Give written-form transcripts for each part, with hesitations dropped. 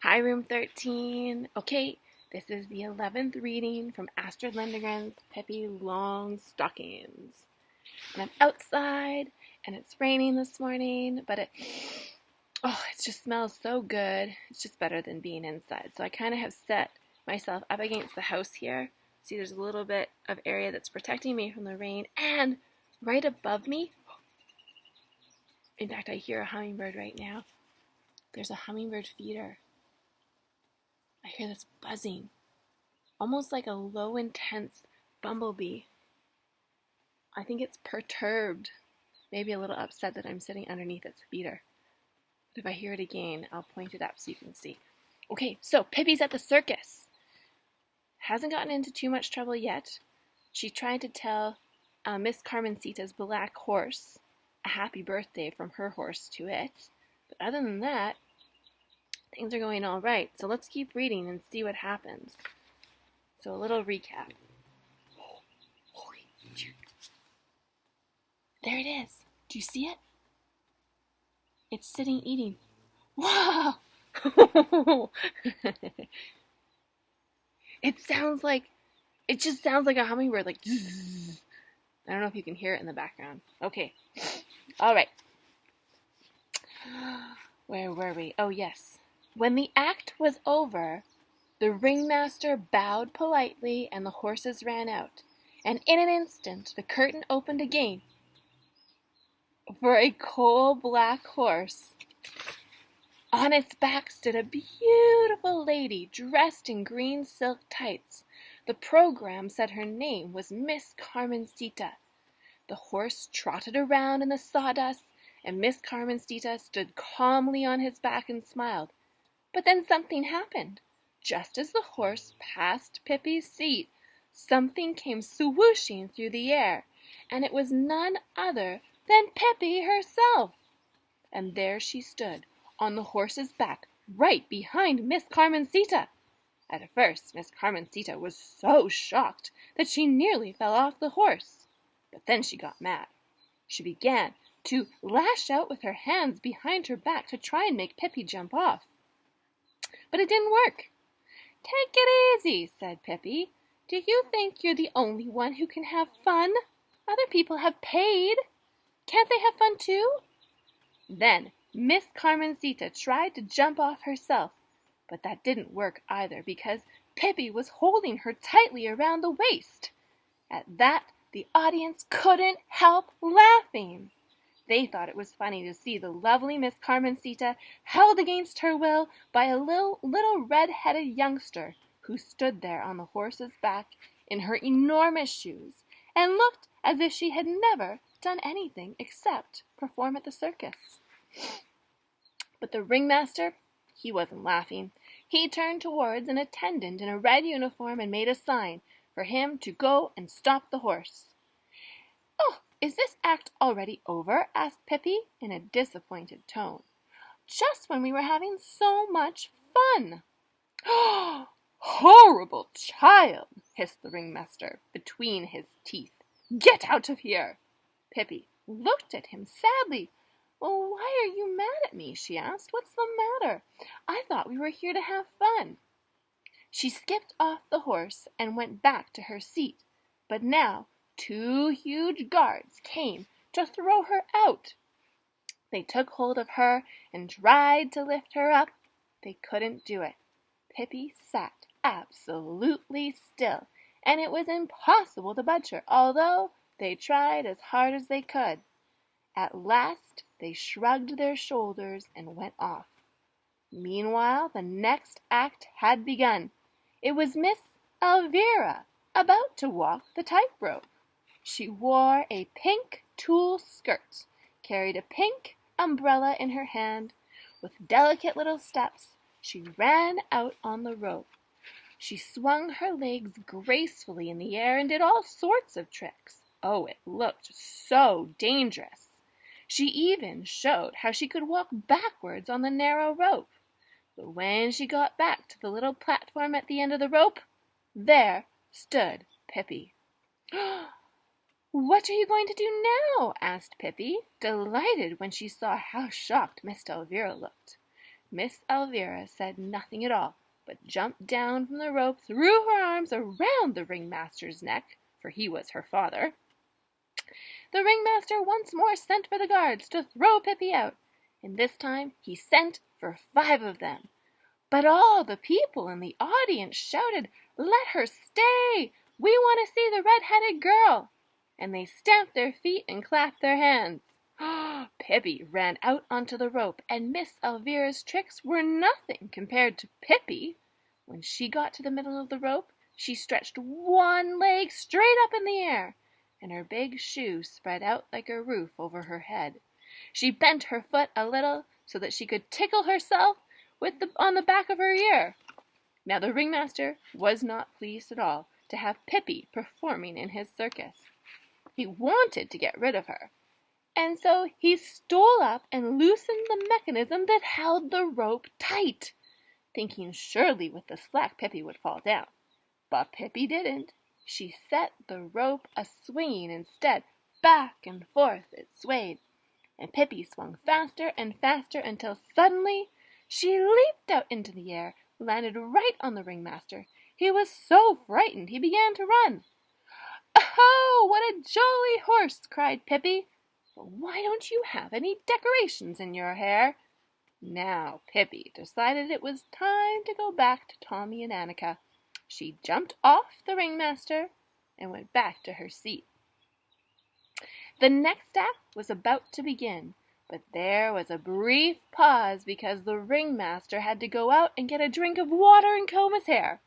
Hi, Room 13. Okay, this is the 11th reading from Astrid Lindgren's Pippi Longstockings. And I'm outside, and it's raining this morning, but it just smells so good. It's just better than being inside. So I kind of have set myself up against the house here. See, there's a little bit of area that's protecting me from the rain, and right above me, in fact, I hear a hummingbird right now. There's a hummingbird feeder. I hear this buzzing, almost like a low, intense bumblebee. I think it's perturbed, maybe a little upset that I'm sitting underneath its feeder. But if I hear it again, I'll point it up so you can see. Okay, so Pippi's at the circus. Hasn't gotten into too much trouble yet. She tried to tell Miss Carmencita's black horse a happy birthday from her horse to it. But other than that, things are going all right. So let's keep reading and see what happens. So a little recap. There it is. Do you see it? It's sitting eating. Wow! It just sounds like a hummingbird, like zzz. I don't know if you can hear it in the background. Okay. All right. Where were we? Oh, yes. When the act was over, the ringmaster bowed politely and the horses ran out. And in an instant, the curtain opened again for a coal-black horse. On its back stood a beautiful lady dressed in green silk tights. The program said her name was Miss Carmencita. The horse trotted around in the sawdust, and Miss Carmencita stood calmly on his back and smiled. But then something happened. Just as the horse passed Pippi's seat, something came swooshing through the air, and it was none other than Pippi herself. And there she stood, on the horse's back, right behind Miss Carmencita. At first, Miss Carmencita was so shocked that she nearly fell off the horse. But then she got mad. She began to lash out with her hands behind her back to try and make Pippi jump off. But it didn't work. "Take it easy," said Pippi. "Do you think you're the only one who can have fun? Other people have paid. Can't they have fun too?" Then Miss Carmencita tried to jump off herself, but that didn't work either because Pippi was holding her tightly around the waist. At that, the audience couldn't help laughing. They thought it was funny to see the lovely Miss Carmencita held against her will by a little red-headed youngster who stood there on the horse's back in her enormous shoes and looked as if she had never done anything except perform at the circus. But the ringmaster, he wasn't laughing. He turned towards an attendant in a red uniform and made a sign for him to go and stop the horse. "Oh, is this act already over?" asked Pippi in a disappointed tone. "Just when we were having so much fun." "Horrible child!" hissed the ringmaster between his teeth. "Get out of here!" Pippi looked at him sadly. "Well, why are you mad at me?" she asked. "What's the matter? I thought we were here to have fun." She skipped off the horse and went back to her seat, but now 2 huge guards came to throw her out. They took hold of her and tried to lift her up. They couldn't do it. Pippi sat absolutely still, and it was impossible to budge her, although they tried as hard as they could. At last they shrugged their shoulders and went off. Meanwhile, the next act had begun. It was Miss Elvira, about to walk the tightrope. She wore a pink tulle skirt, carried a pink umbrella in her hand. With delicate little steps, she ran out on the rope. She swung her legs gracefully in the air and did all sorts of tricks. Oh, it looked so dangerous. She even showed how she could walk backwards on the narrow rope. But when she got back to the little platform at the end of the rope, there stood Pippi. "What are you going to do now?" asked Pippi, delighted when she saw how shocked Miss Elvira looked. Miss Elvira said nothing at all, but jumped down from the rope, threw her arms around the ringmaster's neck, for he was her father. The ringmaster once more sent for the guards to throw Pippi out, and this time he sent for 5 of them. But all the people in the audience shouted, "Let her stay! We want to see the red-headed girl!" And they stamped their feet and clapped their hands. Pippi ran out onto the rope, and Miss Elvira's tricks were nothing compared to Pippi. When she got to the middle of the rope, she stretched one leg straight up in the air, and her big shoe spread out like a roof over her head. She bent her foot a little so that she could tickle herself on the back of her ear. Now the ringmaster was not pleased at all to have Pippi performing in his circus. He wanted to get rid of her, and so he stole up and loosened the mechanism that held the rope tight, thinking surely with the slack Pippi would fall down. But Pippi didn't. She set the rope a-swinging instead. Back and forth it swayed, and Pippi swung faster and faster until suddenly she leaped out into the air, landed right on the ringmaster. He was so frightened he began to run. "Oh, what a jolly horse!" cried Pippi. "But why don't you have any decorations in your hair?" Now Pippi decided it was time to go back to Tommy and Annika. She jumped off the ringmaster and went back to her seat. The next act was about to begin, but there was a brief pause because the ringmaster had to go out and get a drink of water and comb his hair.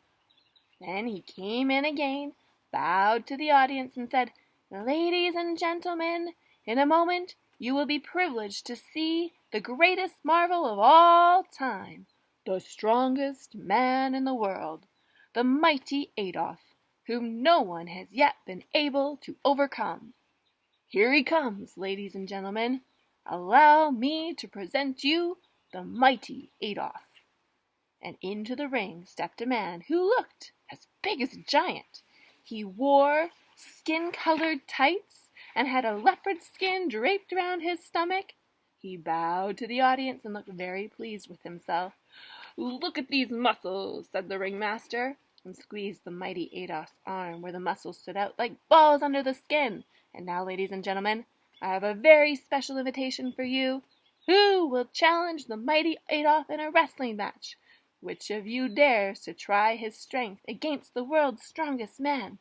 Then he came in again, bowed to the audience, and said, "Ladies and gentlemen, in a moment you will be privileged to see the greatest marvel of all time, the strongest man in the world, the mighty Adolf, whom no one has yet been able to overcome. Here he comes, ladies and gentlemen. Allow me to present you the mighty Adolf." And into the ring stepped a man who looked as big as a giant. He wore skin-colored tights and had a leopard skin draped around his stomach. He bowed to the audience and looked very pleased with himself. "Look at these muscles," said the ringmaster, and squeezed the mighty Adolf's arm where the muscles stood out like balls under the skin. "And now, ladies and gentlemen, I have a very special invitation for you. Who will challenge the mighty Adolf in a wrestling match? Which of you dares to try his strength against the world's strongest man?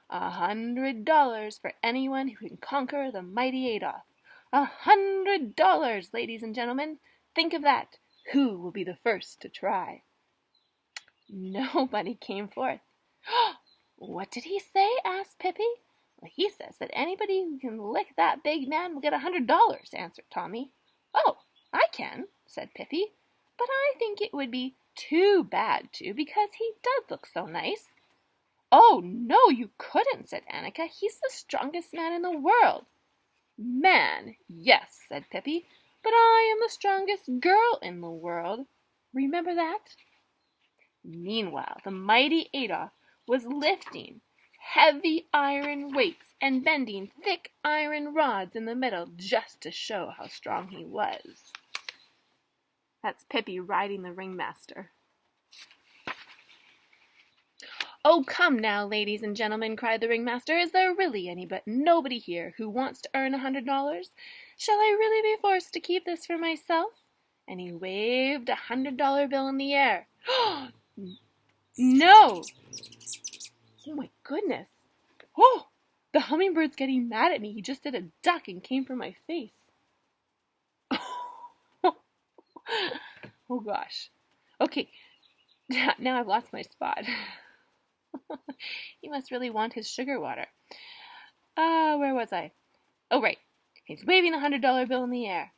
$100 for anyone who can conquer the mighty Adolf. $100, ladies and gentlemen. Think of that. Who will be the first to try?" Nobody came forth. "What did he say?" asked Pippi. "Well, he says that anybody who can lick that big man will get $100, answered Tommy. "Oh, I can," said Pippi, "but I think it would be too bad to, because he does look so nice." "Oh, no, you couldn't," said Annika. "He's the strongest man in the world." "Man, yes," said Pippi, "but I am the strongest girl in the world. Remember that?" Meanwhile, the mighty Adolf was lifting heavy iron weights and bending thick iron rods in the middle just to show how strong he was. That's Pippi riding the ringmaster. "Oh, come now, ladies and gentlemen," cried the ringmaster. "Is there really nobody here who wants to earn $100? Shall I really be forced to keep this for myself?" And he waved a $100 bill in the air. No! Oh my goodness. Oh, the hummingbird's getting mad at me. He just did a duck and came for my face. Oh gosh. Okay, now I've lost my spot. He must really want his sugar water. Where was I? Oh, right. He's waving the $100 bill in the air.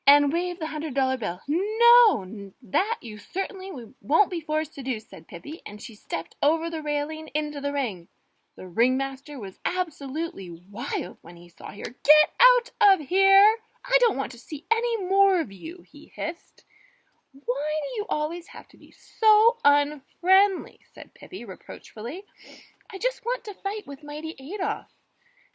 And wave the $100 bill. "No, that you certainly won't be forced to do," said Pippi, and she stepped over the railing into the ring. The ringmaster was absolutely wild when he saw her. "Get out of here! I don't want to see any more of you," he hissed. "Why do you always have to be so unfriendly?" said Pippi reproachfully. "I just want to fight with mighty Adolf."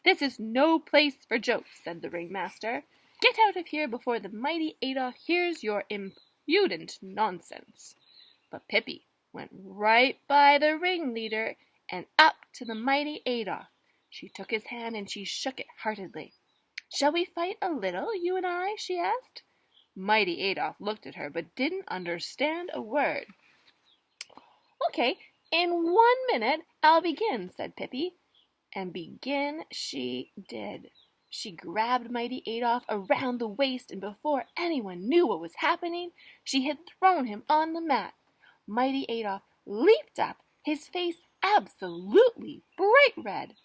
"This is no place for jokes," said the ringmaster. Get out of here before the mighty Adolf hears your impudent nonsense." But Pippi went right by the ringleader and up to the mighty Adolf. She took his hand and she shook it heartily. "Shall we fight a little, you and I?" she asked. Mighty Adolf looked at her but didn't understand a word. "Okay, in 1 minute I'll begin," said Pippi. And begin she did. She grabbed mighty Adolf around the waist, and before anyone knew what was happening, she had thrown him on the mat. Mighty Adolf leaped up, his face absolutely bright red.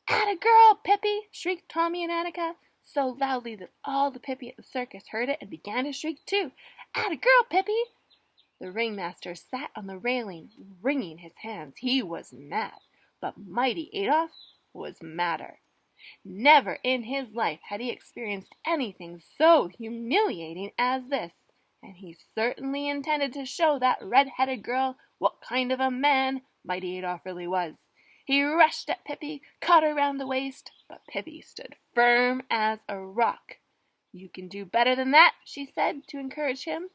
"Atta girl, Pippi!" shrieked Tommy and Annika, so loudly that all the Pippi at the circus heard it and began to shriek too. "Atta girl, Pippi!" The ringmaster sat on the railing, wringing his hands. He was mad, but mighty Adolf was madder. Never in his life had he experienced anything so humiliating as this, and he certainly intended to show that red-headed girl what kind of a man mighty Adolf really was. He rushed at Pippi, caught her round the waist, but Pippi stood firm as a rock. "You can do better than that," she said to encourage him.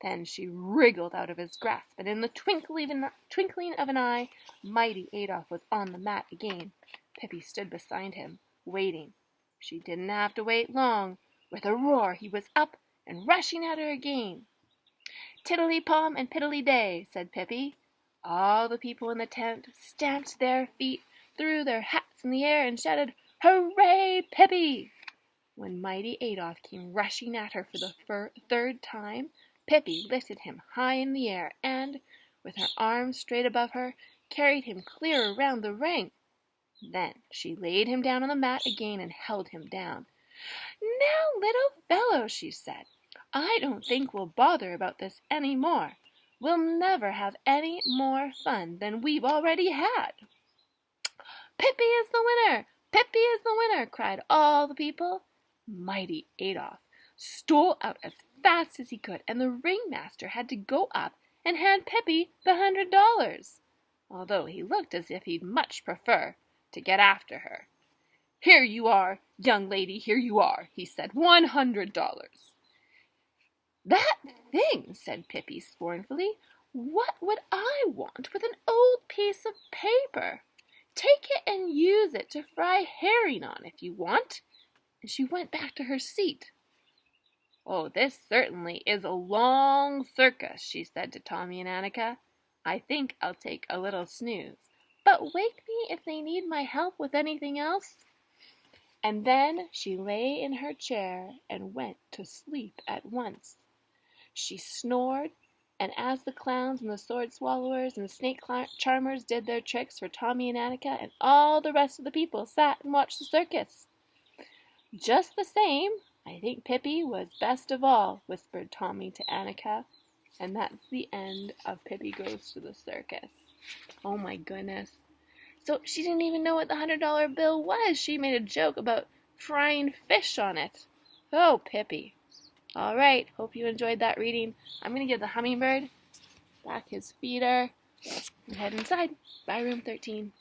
Then she wriggled out of his grasp, and in the twinkling of an eye, mighty Adolf was on the mat again. Pippi stood beside him, waiting. She didn't have to wait long. With a roar, he was up and rushing at her again. "Tiddly-pom and piddly-day," said Pippi. All the people in the tent stamped their feet, threw their hats in the air, and shouted, "Hooray, Pippi!" When mighty Adolf came rushing at her for the third time, Pippi lifted him high in the air and, with her arms straight above her, carried him clear around the ring. Then she laid him down on the mat again and held him down. "Now, little fellow," she said, "I don't think we'll bother about this any more. We'll never have any more fun than we've already had." "Pippi is the winner! Pippi is the winner!" cried all the people. Mighty Adolf stole out as fast as he could, and the ringmaster had to go up and hand Pippi the $100, although he looked as if he'd much prefer to get after her. "Here you are, young lady, here you are," he said, $100. "That thing," said Pippi scornfully. "What would I want with an old piece of paper? Take it and use it to fry herring on if you want." And she went back to her seat. "Oh, this certainly is a long circus," she said to Tommy and Annika. "I think I'll take a little snooze, but wake me if they need my help with anything else." And then she lay in her chair and went to sleep at once. She snored, and as the clowns and the sword swallowers and the snake charmers did their tricks for Tommy and Annika, and all the rest of the people sat and watched the circus. "Just the same, I think Pippi was best of all," whispered Tommy to Annika. And that's the end of Pippi Goes to the Circus. Oh my goodness. So she didn't even know what the $100 bill was. She made a joke about frying fish on it. Oh, Pippi. All right, hope you enjoyed that reading. I'm going to give the hummingbird back his feeder and head inside. Bye, room 13.